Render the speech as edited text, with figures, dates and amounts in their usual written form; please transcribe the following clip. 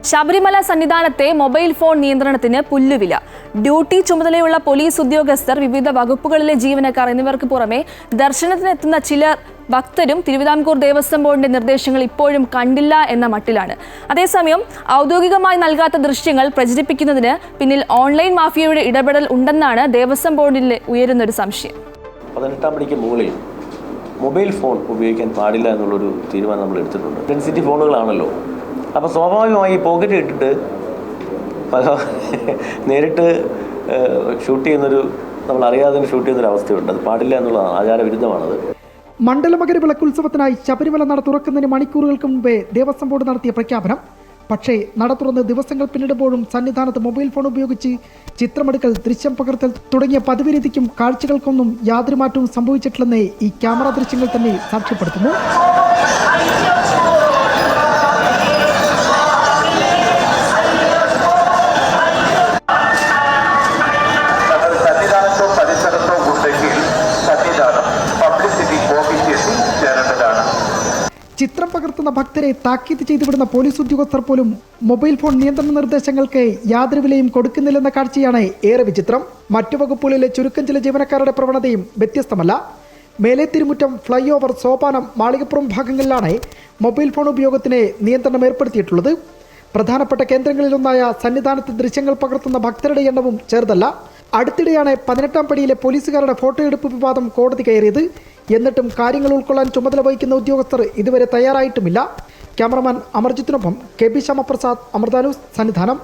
Sabarimala സന്നിധാനത്തെ mobile phone നിയന്ത്രണത്തിന് പുല്ലുവില. Duty ചുമതലയുള്ള police ഉദ്യോഗസ്ഥർ, വിവിധ വകുപ്പുകളിലെ ജീവനക്കാർ എന്നിവർക്ക് പുറമെ ദർശനത്തിനെത്തുന്ന ചില ഭക്തരും തിരുവിതാംകൂർ ദേവസ്വം ബോർഡിന്റെ നിർദ്ദേശങ്ങൾ ഇപ്പോഴും കണ്ടില്ല എന്ന മട്ടിലാണ്. അതേസമയം ഔദ്യോഗികമായി നൽകാത്ത ദൃശ്യങ്ങൾ പ്രചരിപ്പിക്കുന്നതിന് പിന്നിൽ ഓൺലൈൻ മാഫിയയുടെ ഇടപെടൽ ഉണ്ടെന്നാണ് ദേവസ്വം ബോർഡിൽ ഉയരുന്നൊരു സംശയം. 18-ാം പടിക്ക് മുകളിൽ മൊബൈൽ ഫോൺ ഉപയോഗിക്കാൻ പാടില്ല എന്നുള്ളൊരു തീരുമാനം നമ്മൾ എടുത്തിട്ടുണ്ട്. സെൻസിറ്റീവ് ഫോണുകളാണല്ലോ, അപ്പോൾ സ്വാഭാവികമായി പോക്കറ്റ് ഇട്ടിട്ട് നേരിട്ട് ഷൂട്ട് ചെയ്യുന്നൊരു, നമ്മൾ അറിയാതെ ഷൂട്ട് ചെയ്യുന്നൊരു അവസ്ഥയുണ്ട്. അത് പാടില്ല എന്നുള്ളതാണ്, ആചാരവിരുദ്ധമാണത്. മണ്ഡലമകര വിളക്കുത്സവത്തിനായി ശബരിമല നട തുറക്കുന്നതിന് മണിക്കൂറുകൾക്ക് മുമ്പേ ദേവസ്വം ബോർഡ് നടത്തിയ പ്രഖ്യാപനം. പക്ഷേ നട തുറന്ന് ദിവസങ്ങൾ പിന്നിടുമ്പോഴും സന്നിധാനത്ത് മൊബൈൽ ഫോൺ ഉപയോഗിച്ച് ചിത്രമെടുക്കൽ, ദൃശ്യം പകർത്തൽ തുടങ്ങിയ പതിവ് രീതിക്കും കാഴ്ചകൾക്കൊന്നും യാതൊരു മാറ്റവും സംഭവിച്ചിട്ടില്ലെന്ന് ഈ ക്യാമറ ദൃശ്യങ്ങൾ തന്നെ സാക്ഷ്യപ്പെടുത്തുന്നു. ചിത്രം പകർത്തുന്ന ഭക്തരെ താക്കീത് ചെയ്തുവിടുന്ന പോലീസ് ഉദ്യോഗസ്ഥർ പോലും മൊബൈൽ ഫോൺ നിയന്ത്രണ നിർദ്ദേശങ്ങൾക്ക് യാതൊരു വിലയും കൊടുക്കുന്നില്ലെന്ന കാഴ്ചയാണ് ഏറെ വിചിത്രം. മറ്റു വകുപ്പുകളിലെ ചുരുക്കം ചില ജീവനക്കാരുടെ പ്രവണതയും വ്യത്യസ്തമല്ല. മേലെ തിരുമുറ്റം, ഫ്ലൈ ഓവർ, സോപാനം, മാളികപ്പുറം ഭാഗങ്ങളിലാണ് മൊബൈൽ ഫോൺ ഉപയോഗത്തിന് നിയന്ത്രണം ഏർപ്പെടുത്തിയിട്ടുള്ളത്. പ്രധാനപ്പെട്ട കേന്ദ്രങ്ങളിലൊന്നായ സന്നിധാനത്ത് ദൃശ്യങ്ങൾ പകർത്തുന്ന ഭക്തരുടെ എണ്ണവും ചെറുതല്ല. അടുത്തിടെയാണ് 18-ാം പടിയിലെ പോലീസുകാരുടെ ഫോട്ടോ എടുപ്പ് വിവാദം കോടതി കയറിയത്. എന്നിട്ടും കാര്യങ്ങൾ ഉൾക്കൊള്ളാൻ ചുമതല വഹിക്കുന്ന ഉദ്യോഗസ്ഥർ ഇതുവരെ തയ്യാറായിട്ടുമില്ല. ക്യാമറമാൻ അമർജിത്തിനൊപ്പം K P Shyamaprasad, Amrita news, Sannidhanam.